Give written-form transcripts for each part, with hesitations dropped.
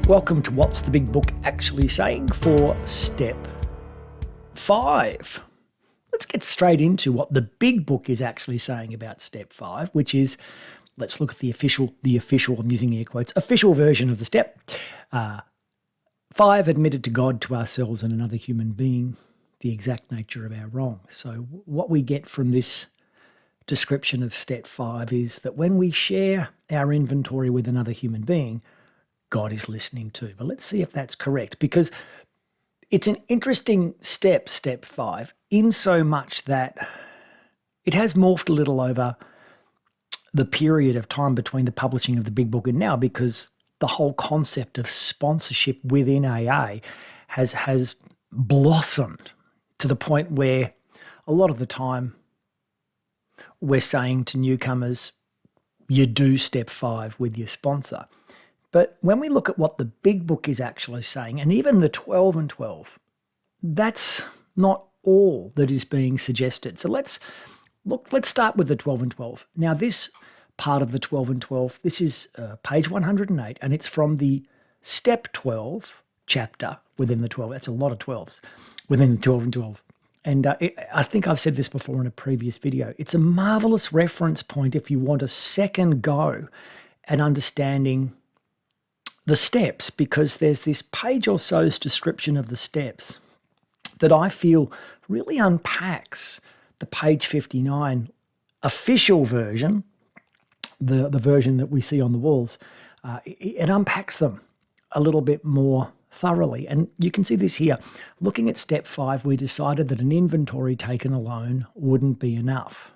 Welcome to What's the Big Book Actually Saying for Step 5. Let's get straight into what the Big Book is actually saying about Step 5, which is, let's look at the official, I'm using air quotes, official version of the step. 5, admitted to God, to ourselves and another human being, the exact nature of our wrong. So what we get from this description of Step 5 is that when we share our inventory with another human being, God is listening too. But let's see if that's correct, because it's an interesting step, Step 5, in so much that it has morphed a little over the period of time between the publishing of the Big Book and now, because the whole concept of sponsorship within AA has blossomed to the point where a lot of the time we're saying to newcomers, you do Step 5 with your sponsor. But when we look at what the Big Book is actually saying, and even the 12 and 12, that's not all that is being suggested. So let's start with the 12 and 12. Now, this part of the 12 and 12, this is page 108, and it's from the Step 12 chapter within the 12. That's a lot of 12s within the 12 and 12. And I think I've said this before in a previous video. It's a marvelous reference point if you want a second go at understanding the steps, because there's this page or so's description of the steps that I feel really unpacks the page 59 official version, the version that we see on the walls. It unpacks them a little bit more thoroughly. And you can see this here. Looking at Step 5, we decided that an inventory taken alone wouldn't be enough.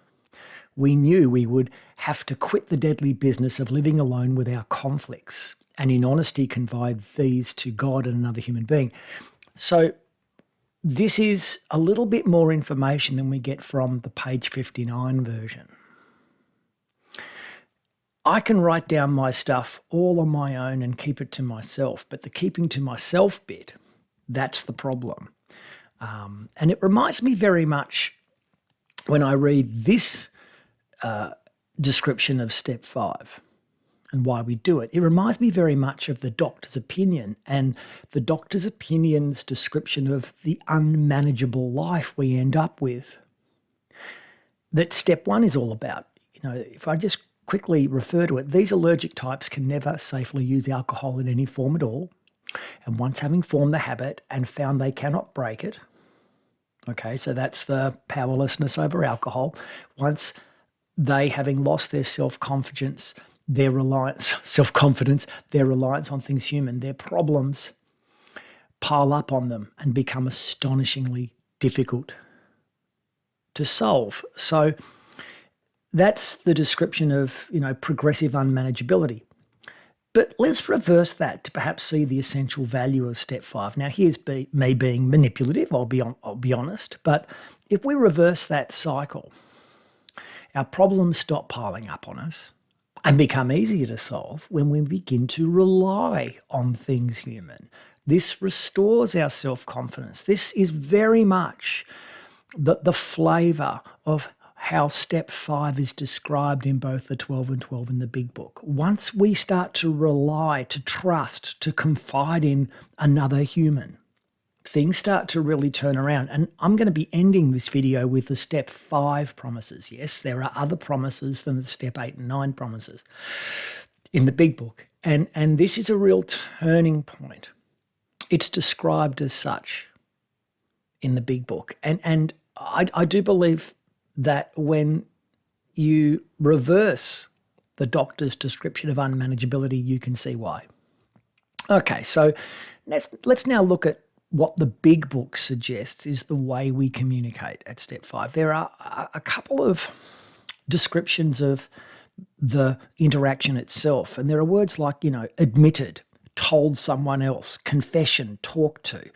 We knew we would have to quit the deadly business of living alone with our conflicts and in honesty confide these to God and another human being. So this is a little bit more information than we get from the page 59 version. I can write down my stuff all on my own and keep it to myself, but the keeping to myself bit, that's the problem. And it reminds me very much when I read this description of Step 5 and why we do it. It reminds me very much of the doctor's opinion and the doctor's opinion's description of the unmanageable life we end up with. That Step 1 is all about. If I just quickly refer to it, these allergic types can never safely use alcohol in any form at all. And once having formed the habit and found they cannot break it, okay, so that's the powerlessness over alcohol. Once they, having lost their self-confidence, their reliance on things human, their problems pile up on them and become astonishingly difficult to solve. So that's the description of, progressive unmanageability. But let's reverse that to perhaps see the essential value of Step 5. Now, here's me being manipulative, I'll be honest, but if we reverse that cycle, our problems stop piling up on us and become easier to solve when we begin to rely on things human. This restores our self-confidence. This is very much the flavour of how Step 5 is described in both the 12 and 12 in the Big Book. Once we start to rely, to trust, to confide in another human, things start to really turn around. And I'm going to be ending this video with the Step 5 promises. Yes, there are other promises than the Step 8 and 9 promises in the Big Book. And this is a real turning point. It's described as such in the Big Book. And I do believe that when you reverse the doctor's description of unmanageability, you can see why. Okay, so let's now look at what the Big Book suggests is the way we communicate at Step 5. There are a couple of descriptions of the interaction itself, and there are words like, admitted, told someone else, confession, talked to. And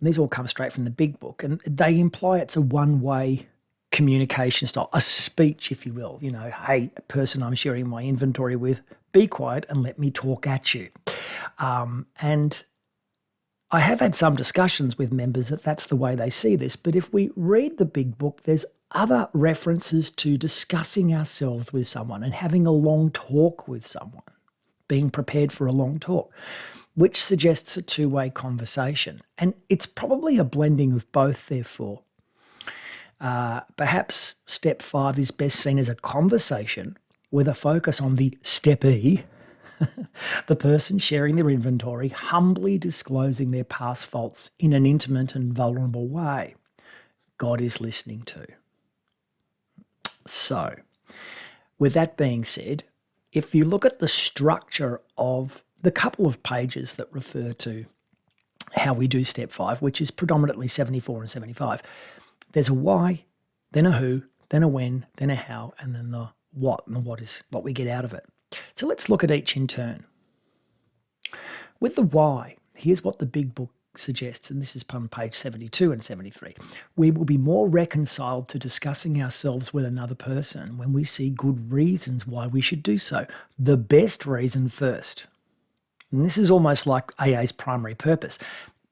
these all come straight from the Big Book, and they imply it's a one-way communication style, a speech, if you will. Hey, person I'm sharing my inventory with, be quiet and let me talk at you. And I have had some discussions with members that that's the way they see this, but if we read the Big Book, there's other references to discussing ourselves with someone and having a long talk with someone, being prepared for a long talk. which suggests a two-way conversation. And it's probably a blending of both, therefore. Perhaps step 5 is best seen as a conversation with a focus on the step E, the person sharing their inventory, humbly disclosing their past faults in an intimate and vulnerable way. God is listening too. So, with that being said, if you look at the structure of the couple of pages that refer to how we do step 5, which is predominantly 74 and 75, there's a why, then a who, then a when, then a how, and then the what, and the what is what we get out of it. So let's look at each in turn. With the why, here's what the big book suggests, and this is on page 72 and 73. We will be more reconciled to discussing ourselves with another person when we see good reasons why we should do so. The best reason first. And this is almost like AA's primary purpose.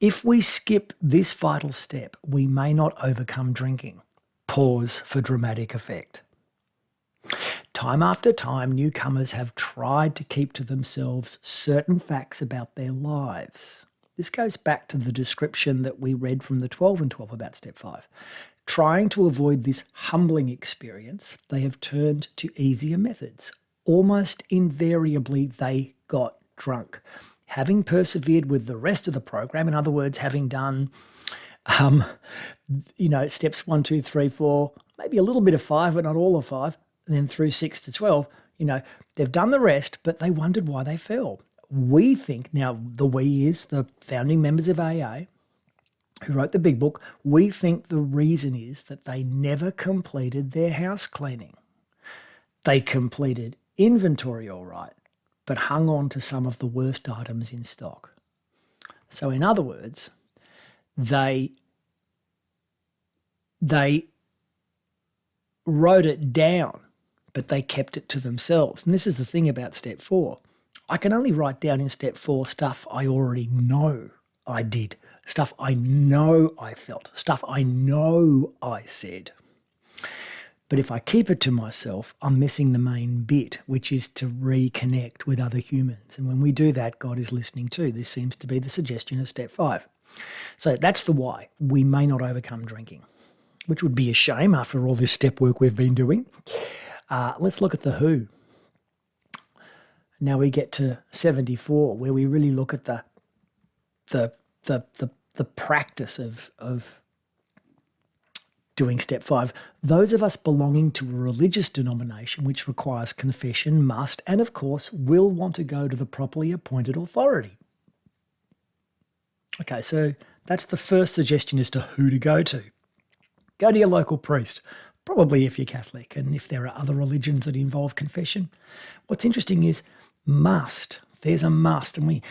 If we skip this vital step, we may not overcome drinking. Pause for dramatic effect. Time after time, newcomers have tried to keep to themselves certain facts about their lives. This goes back to the description that we read from the 12 and 12 about step 5. Trying to avoid this humbling experience, they have turned to easier methods. Almost invariably, they got drunk. Having persevered with the rest of the program, in other words, having done, steps 1, 2, 3, 4, maybe a little bit of 5, but not all of 5, and then through 6 to 12, they've done the rest, but they wondered why they fell. We think, now the we is the founding members of AA who wrote the big book, we think the reason is that they never completed their house cleaning. They completed inventory all right, but hung on to some of the worst items in stock. So in other words, they wrote it down, but they kept it to themselves. And this is the thing about step 4. I can only write down in step 4 stuff I already know I did, stuff I know I felt, stuff I know I said. But if I keep it to myself, I'm missing the main bit, which is to reconnect with other humans. And when we do that, God is listening too. This seems to be the suggestion of step 5. So that's the why. We may not overcome drinking, which would be a shame after all this step work we've been doing. Let's look at the who. Now we get to 74, where we really look at the practice of doing step 5. Those of us belonging to a religious denomination which requires confession must, and of course, will want to go to the properly appointed authority. Okay, so that's the first suggestion as to who to go to. Go to your local priest, probably if you're Catholic, and if there are other religions that involve confession. What's interesting is must. There's a must, and we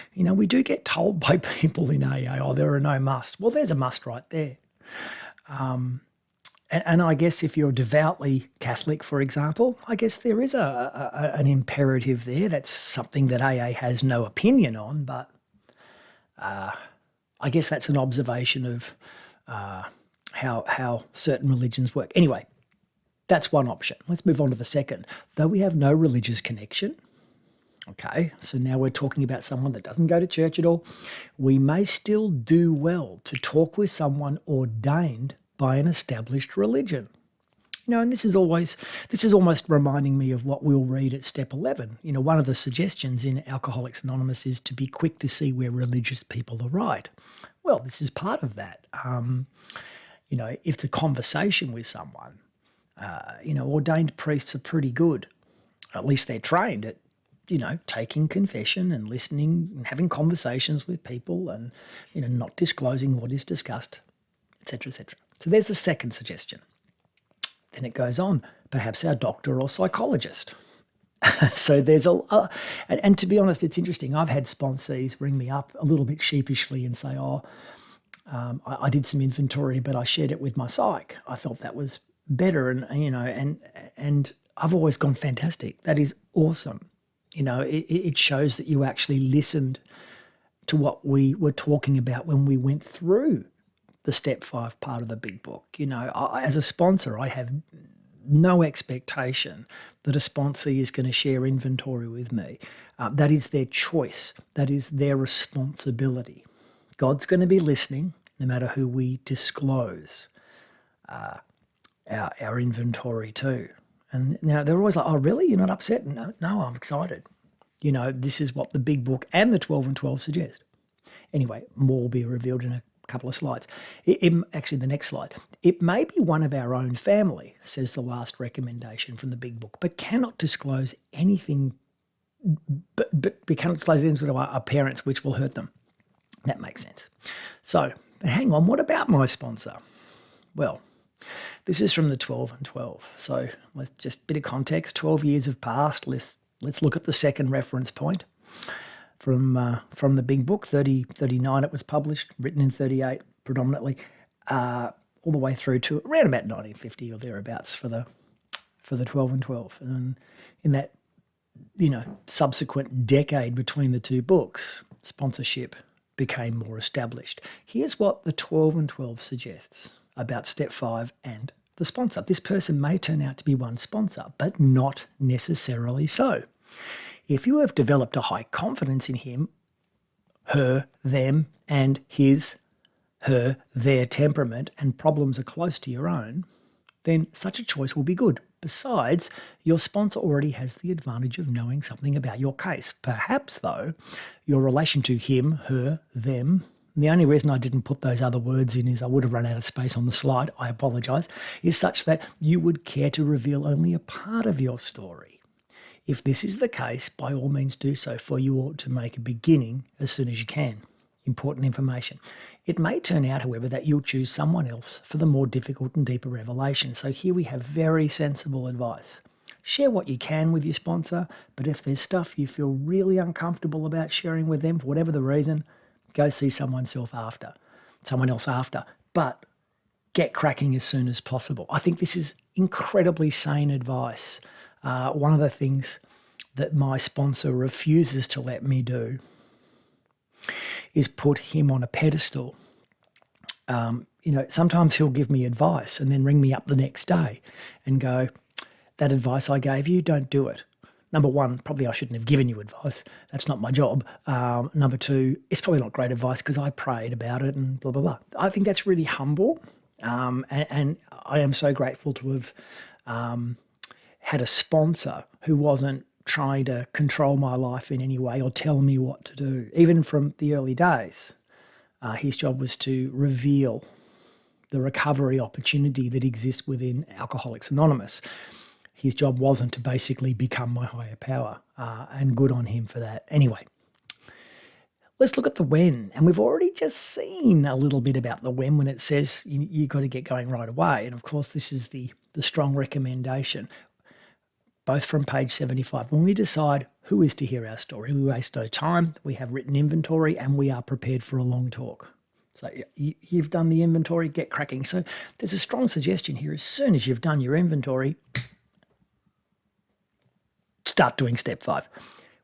do get told by people in AA, oh, there are no musts. Well, there's a must right there. And I guess if you're devoutly Catholic, for example, I guess there is an imperative there. That's something that AA has no opinion on, but I guess that's an observation of how certain religions work. Anyway, that's one option. Let's move on to the second. Though we have no religious connection, okay, so now we're talking about someone that doesn't go to church at all, we may still do well to talk with someone ordained by an established religion. And this is almost reminding me of what we'll read at step 11. One of the suggestions in Alcoholics Anonymous is to be quick to see where religious people are right. Well, this is part of that. If the conversation with someone, ordained priests are pretty good. At least they're trained at, taking confession and listening and having conversations with people and, not disclosing what is discussed, etc., etc. So there's the second suggestion. Then it goes on, perhaps our doctor or psychologist. So there's and to be honest, it's interesting. I've had sponsees ring me up a little bit sheepishly and say, I did some inventory, but I shared it with my psych. I felt that was better. And I've always gone, fantastic. That is awesome. It shows that you actually listened to what we were talking about when we went through the step 5 part of the big book. As a sponsor, I have no expectation that a sponsee is going to share inventory with me. That is their choice. That is their responsibility. God's going to be listening no matter who we disclose our inventory to. And now they're always like, oh, really? You're not upset? No, I'm excited. This is what the big book and the 12 and 12 suggest. Anyway, more will be revealed in a couple of slides. Actually, the next slide. It may be one of our own family, says the last recommendation from the big book, but cannot disclose anything, but we cannot disclose anything to our parents, which will hurt them. That makes sense. So, hang on, what about my sponsor? Well, this is from the 12 and 12. So let's just a bit of context. 12 years have passed. Let's look at the second reference point from the big book. 39 it was published, written in 38 predominantly, all the way through to around about 1950 or thereabouts for the 12 and 12. And in that subsequent decade between the two books, sponsorship became more established. Here's what the 12 and 12 suggests about step 5 and the sponsor. This person may turn out to be one sponsor, but not necessarily so. If you have developed a high confidence in him, her, them, and his, her, their temperament, and problems are close to your own, then such a choice will be good. Besides, your sponsor already has the advantage of knowing something about your case. Perhaps, though, your relation to him, her, them, and the only reason I didn't put those other words in is I would have run out of space on the slide, I apologise, is such that you would care to reveal only a part of your story. If this is the case, by all means do so, for you ought to make a beginning as soon as you can. Important information. It may turn out, however, that you'll choose someone else for the more difficult and deeper revelation. So here we have very sensible advice. Share what you can with your sponsor, but if there's stuff you feel really uncomfortable about sharing with them for whatever the reason, go see someone else after. But get cracking as soon as possible. I think this is incredibly sane advice. One of the things that my sponsor refuses to let me do is put him on a pedestal. Sometimes he'll give me advice and then ring me up the next day and go, that advice I gave you, don't do it. Number one, probably I shouldn't have given you advice. That's not my job. Number two, it's probably not great advice because I prayed about it and blah, blah, blah. I think that's really humble. And I am so grateful to have had a sponsor who wasn't trying to control my life in any way or tell me what to do. Even from the early days, his job was to reveal the recovery opportunity that exists within Alcoholics Anonymous. His job wasn't to basically become my higher power, and good on him for that. Anyway, let's look at the when. And we've already just seen a little bit about the when it says you've got to get going right away. And of course, this is the strong recommendation, both from page 75. When we decide who is to hear our story, we waste no time, we have written inventory, and we are prepared for a long talk. So you've done the inventory, get cracking. So there's a strong suggestion here. As soon as you've done your inventory, start doing step 5.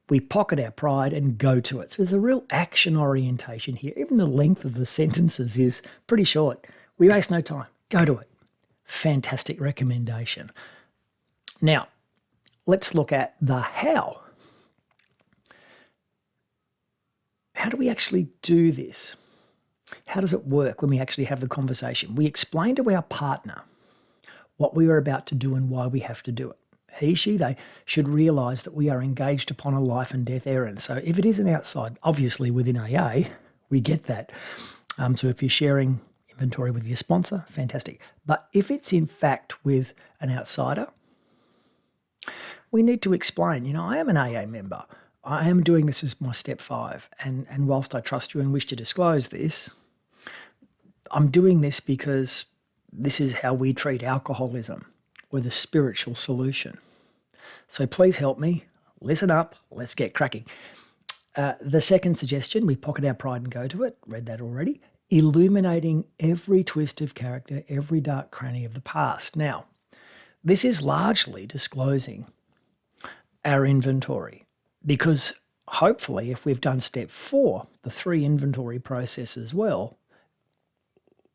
We pocket our pride and go to it. So there's a real action orientation here. Even the length of the sentences is pretty short. We waste no time. Go to it. Fantastic recommendation. Now, let's look at the how. How do we actually do this? How does it work when we actually have the conversation? We explain to our partner what we are about to do and why we have to do it. He, she, they should realise that we are engaged upon a life and death errand. So if it is an outside, obviously within AA, we get that. So if you're sharing inventory with your sponsor, fantastic. But if it's in fact with an outsider, we need to explain, I am an AA member. I am doing this as my step 5. And whilst I trust you and wish to disclose this, I'm doing this because this is how we treat alcoholism, with a spiritual solution. So please help me. Listen up. Let's get cracking. The second suggestion, we pocket our pride and go to it. Read that already. Illuminating every twist of character, every dark cranny of the past. Now, this is largely disclosing our inventory because hopefully if we've done step 4, the 3 inventory process as well,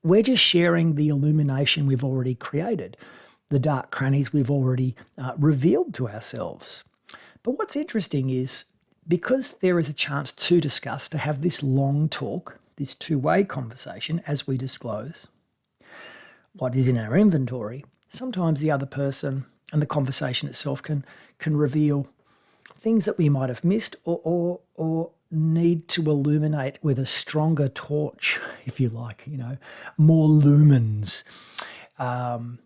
we're just sharing the illumination we've already created. the dark crannies we've already revealed to ourselves. But what's interesting is because there is a chance to discuss, to have this long talk, this two-way conversation as we disclose what is in our inventory, sometimes the other person and the conversation itself can reveal things that we might have missed or need to illuminate with a stronger torch, if you like, more lumens. And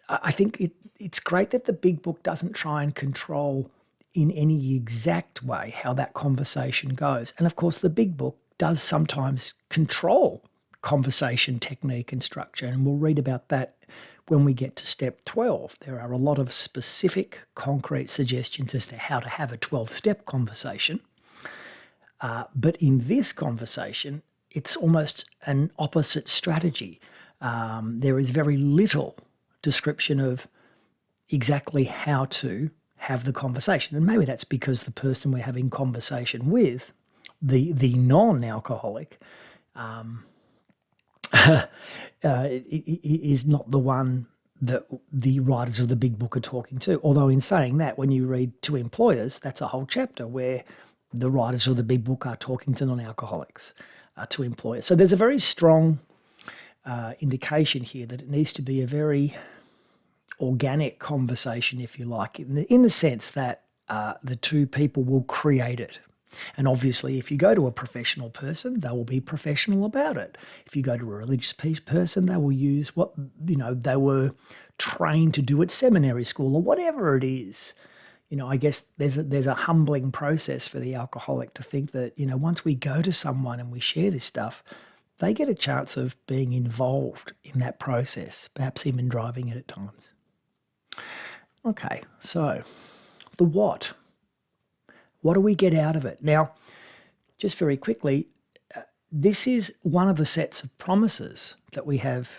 I think it's great that the big book doesn't try and control in any exact way how that conversation goes. And of course, the big book does sometimes control conversation technique and structure, and we'll read about that when we get to step 12. There are a lot of specific, concrete suggestions as to how to have a 12-step conversation. But in this conversation, it's almost an opposite strategy. There is very little description of exactly how to have the conversation. And maybe that's because the person we're having conversation with, the non-alcoholic, is not the one that the writers of the big book are talking to. Although in saying that, when you read To Employers, that's a whole chapter where the writers of the big book are talking to non-alcoholics, to employers. So there's a very strong indication here that it needs to be a very organic conversation, if you like, in the sense that the two people will create it. And obviously, if you go to a professional person, they will be professional about it. If you go to a religious person, they will use what they were trained to do at seminary school or whatever it is. I guess there's a humbling process for the alcoholic to think that once we go to someone and we share this stuff, they get a chance of being involved in that process, perhaps even driving it at times. Okay, so the what. What do we get out of it? Now, just very quickly, this is one of the sets of promises that we have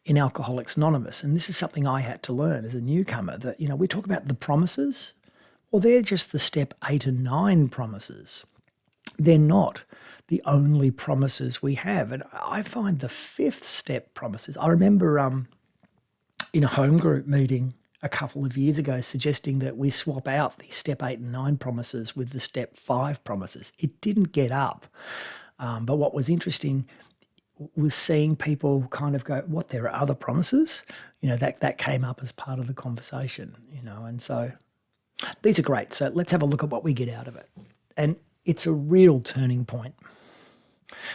in Alcoholics Anonymous. And this is something I had to learn as a newcomer, that, we talk about the promises. Well, they're just the step 8 and 9 promises. They're not the only promises we have. And I find the 5th step promises. I remember in a home group meeting a couple of years ago suggesting that we swap out the step 8 and 9 promises with the step 5 promises. It didn't get up. But what was interesting was seeing people kind of go, what, there are other promises? That came up as part of the conversation, and so these are great. So let's have a look at what we get out of it. And it's a real turning point.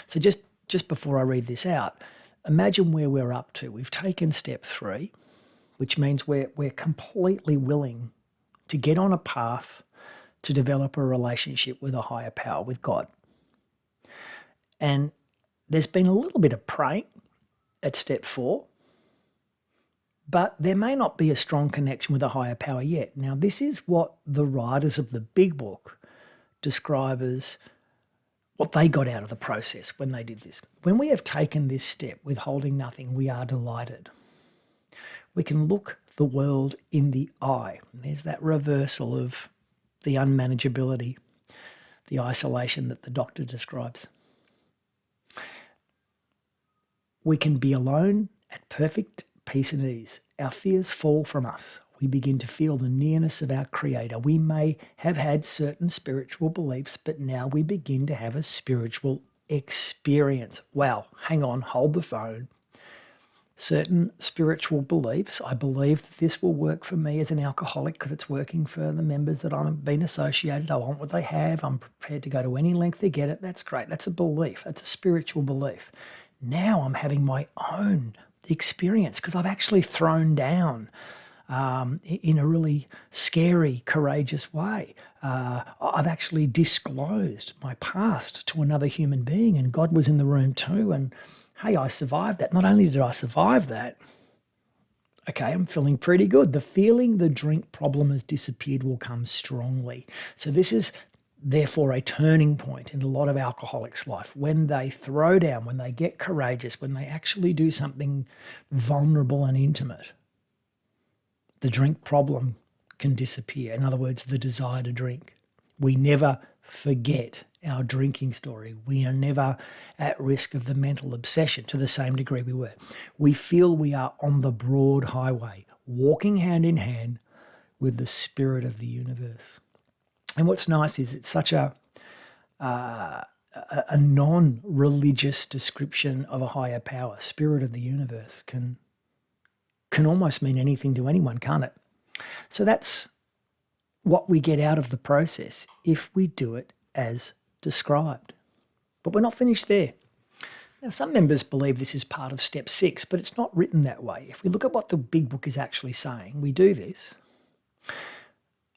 So just before I read this out, imagine where we're up to. We've taken step 3, which means we're completely willing to get on a path to develop a relationship with a higher power, with God. And there's been a little bit of praying at step 4, but there may not be a strong connection with a higher power yet. Now, this is what the writers of the big book describe as what they got out of the process when they did this. When we have taken this step, withholding nothing, we are delighted. We can look the world in the eye. There's that reversal of the unmanageability, the isolation that the doctor describes. We can be alone at perfect peace and ease. Our fears fall from us. We begin to feel the nearness of our Creator. We may have had certain spiritual beliefs, but now we begin to have a spiritual experience. Wow, hang on, hold the phone. Certain spiritual beliefs, I believe that this will work for me as an alcoholic because it's working for the members that I'm being associated. I want what they have. I'm prepared to go to any length to get it. That's great. That's a belief. That's a spiritual belief. Now I'm having my own experience because I've actually thrown down in a really scary, courageous way. I've actually disclosed my past to another human being, and God was in the room too. And hey, I survived that. Not only did I survive that, okay, I'm feeling pretty good. The feeling the drink problem has disappeared will come strongly. So this is therefore a turning point in a lot of alcoholics' life. When they throw down, when they get courageous, when they actually do something vulnerable and intimate, the drink problem can disappear. In other words, the desire to drink. We never forget our drinking story. We are never at risk of the mental obsession to the same degree we were. We feel we are on the broad highway, walking hand in hand with the spirit of the universe. And what's nice is it's such a non-religious description of a higher power. Spirit of the universe can almost mean anything to anyone, can't it? So that's what we get out of the process if we do it as described. But we're not finished there. Now, some members believe this is part of step 6, but it's not written that way. If we look at what the big book is actually saying, we do this,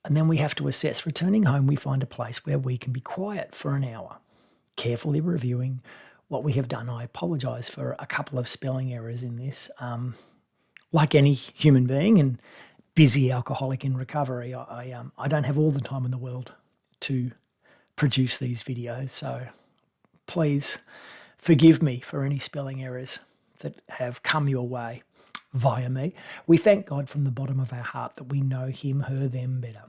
and then we have to assess. Returning home, we find a place where we can be quiet for an hour, carefully reviewing what we have done. I apologise for a couple of spelling errors in this. Like any human being and busy alcoholic in recovery, I don't have all the time in the world to produce these videos. So please forgive me for any spelling errors that have come your way via me. We thank God from the bottom of our heart that we know him, her, them better.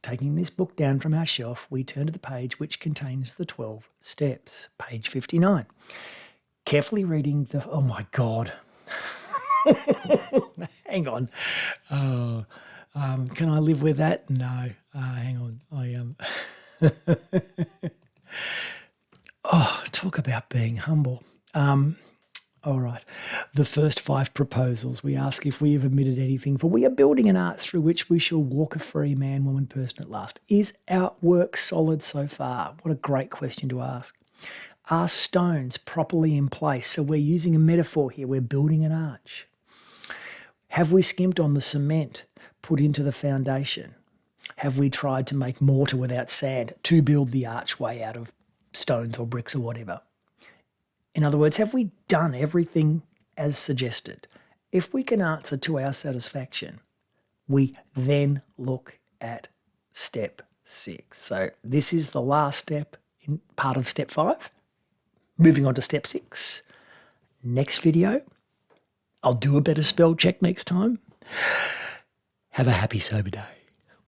Taking this book down from our shelf, we turn to the page which contains the 12 steps, page 59. Carefully reading the, oh my God. Hang on. Can I live with that? No. Hang on. Oh, talk about being humble. All right. The first 5 proposals, we ask if we have omitted anything, for we are building an art through which we shall walk a free man, woman, person at last. Is our work solid so far? What a great question to ask. Are stones properly in place? So we're using a metaphor here. We're building an arch. Have we skimped on the cement put into the foundation? Have we tried to make mortar without sand to build the archway out of stones or bricks or whatever? In other words, have we done everything as suggested? If we can answer to our satisfaction, we then look at step 6. So this is the last step in part of step 5. Moving on to step 6. Next video, I'll do a better spell check next time. Have a happy sober day.